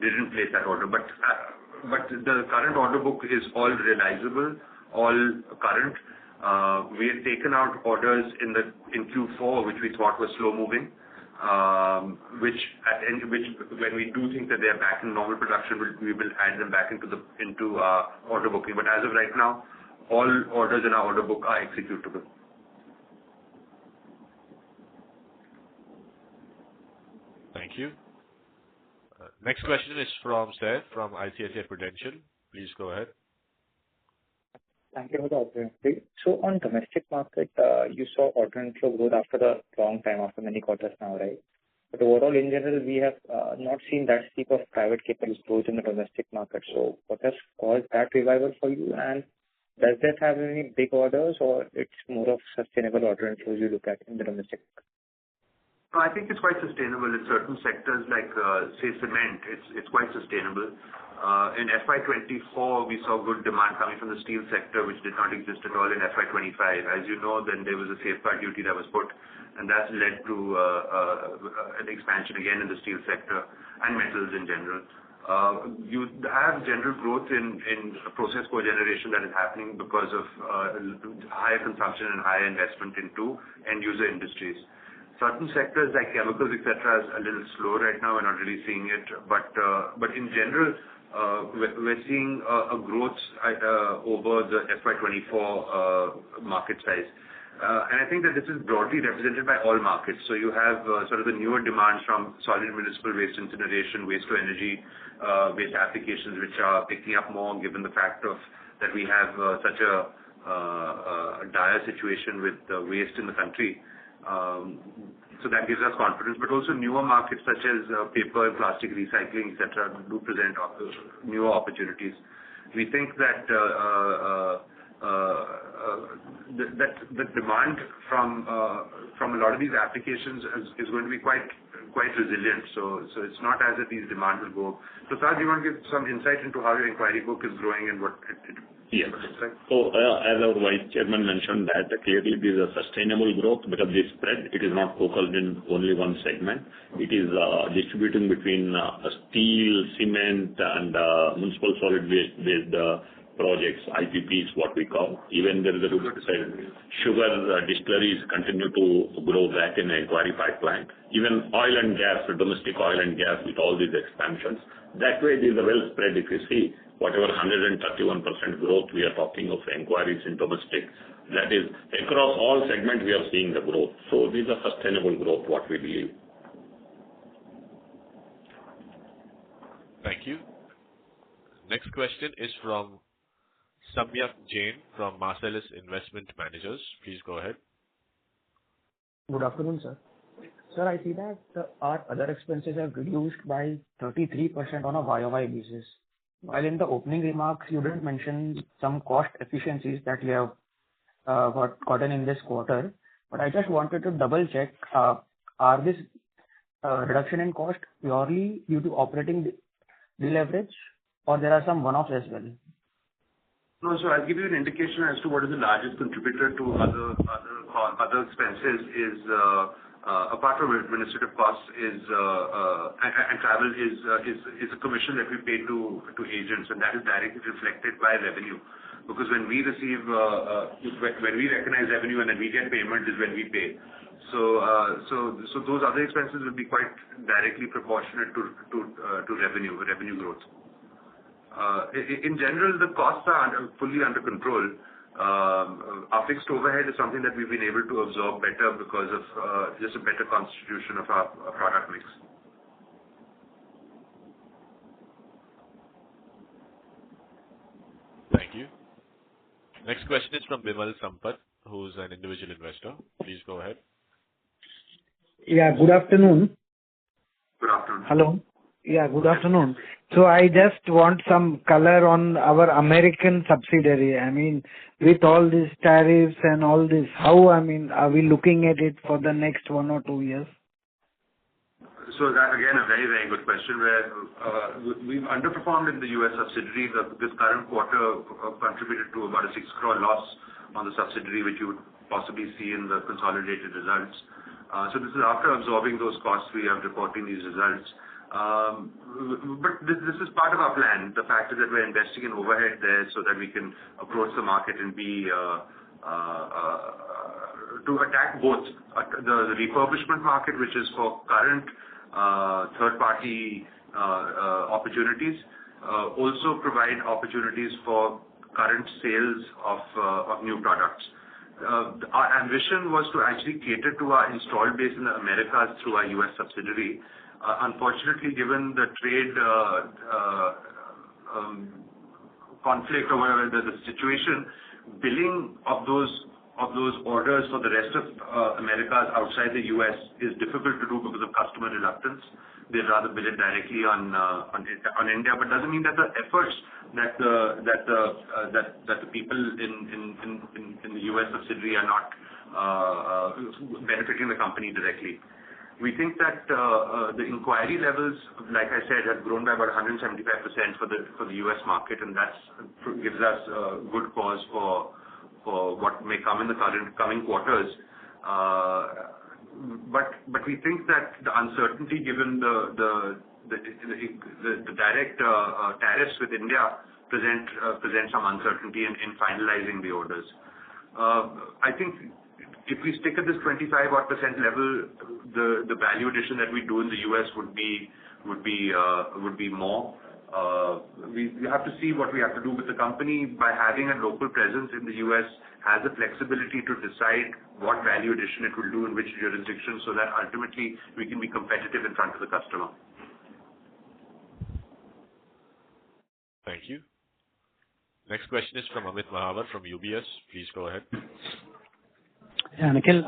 didn't place that order. But the current order book is all realizable, all current. We had taken out orders in Q4, which we thought was slow moving, which when we do think that they are back in normal production, we will add them back into order booking. But as of right now, all orders in our order book are executable. Thank you. Next question is from Seth from ICICI Prudential. Please go ahead. Thank you for the opportunity. So on domestic market, you saw order inflow growth after a long time, after many quarters now, right? But overall, in general, we have not seen that steep of private capital growth in the domestic market. So what has caused that revival for you? And does that have any big orders, or it's more of sustainable order inflows you look at in the domestic market? I think it's quite sustainable in certain sectors like, say, cement. It's quite sustainable. In FY24, we saw good demand coming from the steel sector, which did not exist at all in FY25. As you know, then there was a safeguard duty that was put, and that's led to an expansion again in the steel sector and metals in general. You have general growth in process cogeneration that is happening because of higher consumption and higher investment into end-user industries. Certain sectors like chemicals, etc., is a little slow right now. We're not really seeing it. But in general, we're seeing a growth over the FY24 market size. And I think that this is broadly represented by all markets. So you have sort of the newer demands from solid municipal waste incineration, waste to energy, waste applications, which are picking up more given the fact that we have such a dire situation with waste in the country. So that gives us confidence, but also newer markets such as paper and plastic recycling, etc., do present newer opportunities. We think that the demand from a lot of these applications is going to be quite resilient. So it's not as if these demand will go. So Sir, do you want to give some insight into how your inquiry book is growing and what it Yes. So as our Vice Chairman mentioned that clearly this is a sustainable growth because this spread, it is not focused in only one segment. It is distributing between steel, cement and municipal solid waste-based projects, IPPs, what we call. Even there is a sugar distilleries continue to grow back in the inquiry pipeline. Even oil and gas, domestic oil and gas with all these expansions. That way it is a well spread if you see. Whatever 131% growth we are talking of inquiries in domestic, that is across all segments we are seeing the growth. So these are sustainable growth, what we believe. Thank you. Next question is from Samyak Jain from Marcellus Investment Managers. Please go ahead. Good afternoon, sir. Sir, I see that our other expenses have reduced by 33% on a YOY basis. While in the opening remarks, you did mention some cost efficiencies that you have gotten in this quarter. But I just wanted to double check, are this reduction in cost purely due to operating deleverage, or there are some one-offs as well? No, so I'll give you an indication as to what is the largest contributor to other expenses is apart from administrative costs and travel is a commission that we pay to agents, and that is directly reflected by revenue. Because when we receive when we recognize revenue and then we get payment is when we pay. So those other expenses will be quite directly proportionate to revenue growth. In general, the costs are fully under control. Our fixed overhead is something that we've been able to absorb better because of just a better constitution of our product mix. Thank you. Next question is from Bimal Sampath, who's an individual investor. Please go ahead. Yeah, good afternoon. Good afternoon. Hello. Yeah, good afternoon. So I just want some color on our American subsidiary. I mean, with all these tariffs and all this, how, I mean, are we looking at it for the next 1 or 2 years? So that again a very, very good question where we've underperformed in the US subsidiary. This current quarter contributed to about a 6 crore loss on the subsidiary, which you would possibly see in the consolidated results. So this is after absorbing those costs we are reporting these results. But this is part of our plan. The fact is that we're investing in overhead there so that we can approach the market and be to attack both the refurbishment market, which is for current third-party opportunities, also provide opportunities for current sales of new products. Our ambition was to actually cater to our installed base in the Americas through our US subsidiary. Unfortunately, given the trade conflict or whatever the situation, billing of those orders for the rest of Americas outside the US is difficult to do because of customer reluctance. They'd rather bill it directly on India, but doesn't mean that the efforts that the people in the US subsidiary are not benefiting the company directly. We think that the inquiry levels, like I said, have grown by about 175% for the US market, and that gives us good cause for what may come in the coming quarters. But we think that the uncertainty given the direct tariffs with India present some uncertainty in finalizing the orders. I think if we stick at this 25% level, the value addition that we do in the US would be more. We have to see what we have to do with the company. By having a local presence in the US has the flexibility to decide what value addition it will do in which jurisdiction, so that ultimately we can be competitive in front of the customer. Thank you. Next question is from Amit Mahawar from UBS. Please go ahead. Yeah, Nikhil,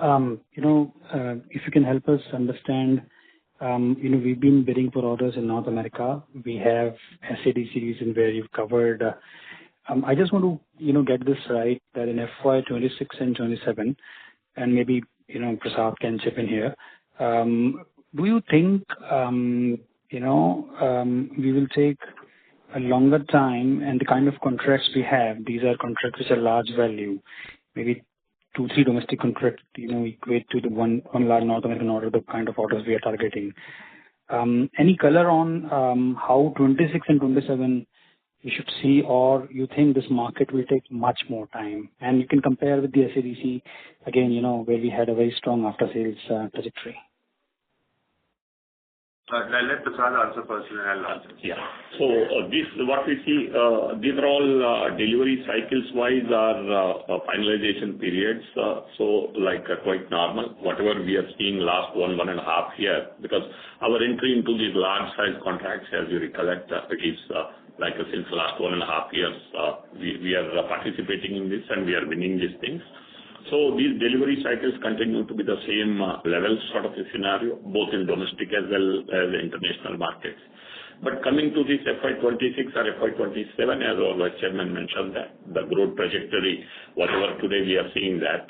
if you can help us understand, we've been bidding for orders in North America. We have SADCs in where you've covered. I just want to, get this right, that in FY26 and 27, and maybe, Prasad can chip in here. Do you think, we will take a longer time, and the kind of contracts we have, these are contracts which are large value, maybe 2-3 domestic contracts, equate to the one large North American order, the kind of orders we are targeting. Any color on how 26 and 27 you should see, or you think this market will take much more time? And you can compare with the SADC, again, where we had a very strong after-sales trajectory. I'll let Prasad answer first and I'll answer. Yeah. So what we see, these are all delivery cycles wise are finalization periods. So quite normal. Whatever we are seeing last 1.5 years, because our entry into these large size contracts, as you recollect, it is since last 1.5 years, we are participating in this and we are winning these things. So these delivery cycles continue to be the same level sort of a scenario, both in domestic as well as international markets. But coming to this FY26 or FY27, as our Vice Chairman mentioned, that the growth trajectory, whatever today we are seeing that,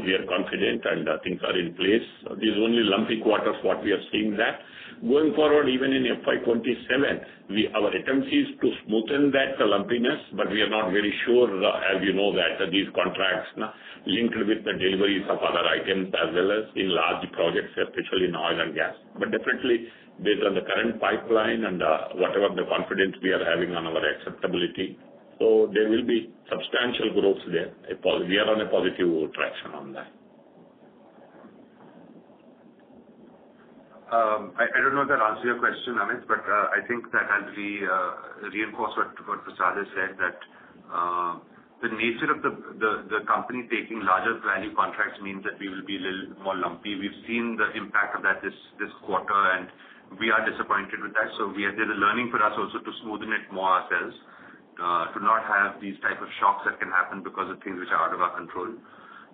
we are confident and things are in place. These only lumpy quarters, what we are seeing that. Going forward, even in FY27, our attempt is to smoothen that lumpiness, but we are not very sure, as you know, that these contracts linked with the deliveries of other items as well as in large projects, especially in oil and gas. But definitely, based on the current pipeline and whatever the confidence we are having on our acceptability, so there will be substantial growth there. We are on a positive traction on that. I don't know if that answers your question, Amit, but I think that as we reinforce what Prasad has said, that the nature of the company taking larger value contracts means that we will be a little more lumpy. We've seen the impact of that this quarter, and we are disappointed with that. So there's a learning for us also to smoothen it more ourselves, to not have these type of shocks that can happen because of things which are out of our control.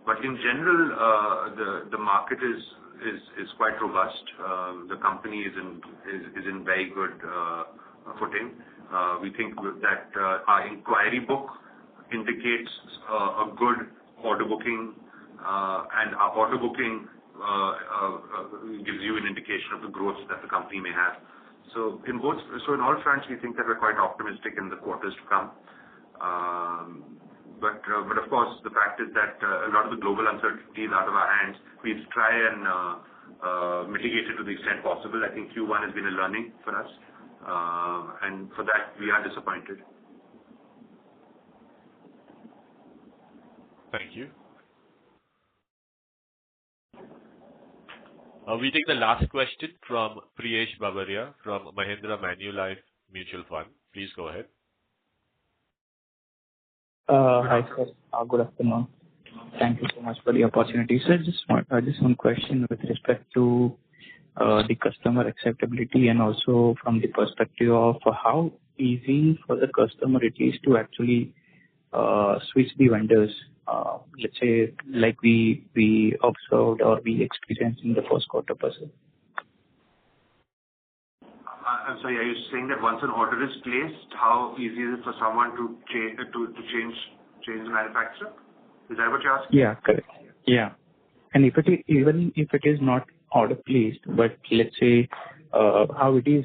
But in general, the market is quite robust. The company is in very good footing. We think that our inquiry book indicates a good order booking, and our order booking gives you an indication of the growth that the company may have. So in all fronts, we think that we're quite optimistic in the quarters to come. But of course, the fact is that a lot of the global uncertainty is out of our hands. We try and mitigate it to the extent possible. I think Q1 has been a learning for us, and for that we are disappointed. Thank you. We take the last question from Priyesh Babaria from Mahindra Manulife Mutual Fund. Please go ahead. Hi, sir. Good afternoon. Thank you so much for the opportunity. Sir, just one question with respect to the customer acceptability and also from the perspective of how easy for the customer it is to actually switch the vendors. Let's say, like we observed or we experienced in the first quarter per se. I'm sorry, are you saying that once an order is placed, how easy is it for someone to change the manufacturer? Is that what you're asking? Yeah, correct. Yeah. And even if it is not order placed, but let's say how it is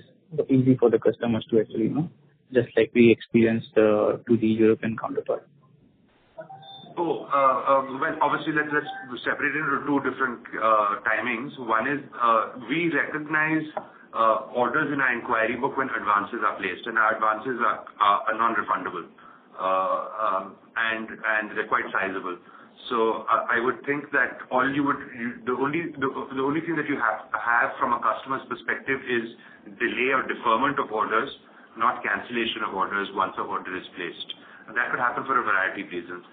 easy for the customers to actually, just like we experienced to the European counterpart. Well, obviously, let's separate it into two different timings. One is we recognize orders in our inquiry book when advances are placed, and our advances are non-refundable, and they're quite sizable. So I would think that the only thing that you have from a customer's perspective is delay or deferment of orders, not cancellation of orders once an order is placed. And that could happen for a variety of reasons.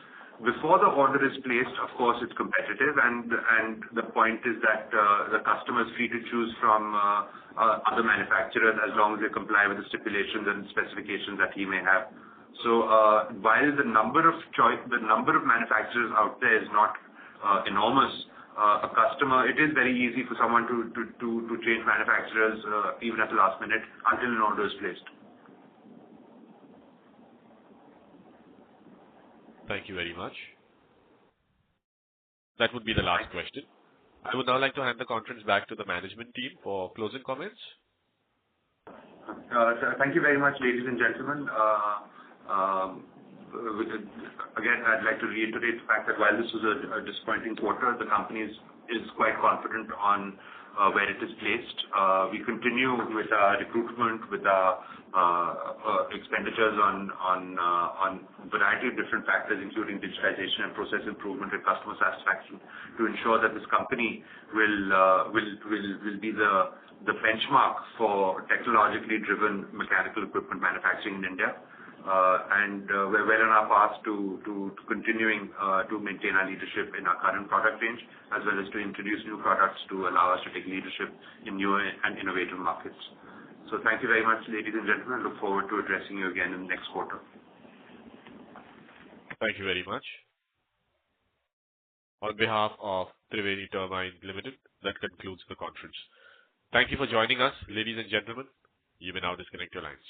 Before the order is placed, of course, it's competitive, and the point is that the customer is free to choose from other manufacturers as long as they comply with the stipulations and specifications that he may have. So while the number of manufacturers out there is not enormous, it is very easy for someone to change manufacturers even at the last minute until an order is placed. Thank you very much. That would be the last question. I would now like to hand the conference back to the management team for closing comments. Thank you very much, ladies and gentlemen. Again, I'd like to reiterate the fact that while this was a disappointing quarter, the company is quite confident on where it is placed. We continue with our recruitment, with our expenditures on a variety of different factors, including digitization and process improvement and customer satisfaction, to ensure that this company will be the benchmark for technologically driven mechanical equipment manufacturing in India. And we're well on our path to continuing to maintain our leadership in our current product range, as well as to introduce new products to allow us to take leadership in newer and innovative markets. So thank you very much, ladies and gentlemen. Look forward to addressing you again in the next quarter. Thank you very much. On behalf of Triveni Turbine Ltd, that concludes the conference. Thank you for joining us, ladies and gentlemen. You may now disconnect your lines.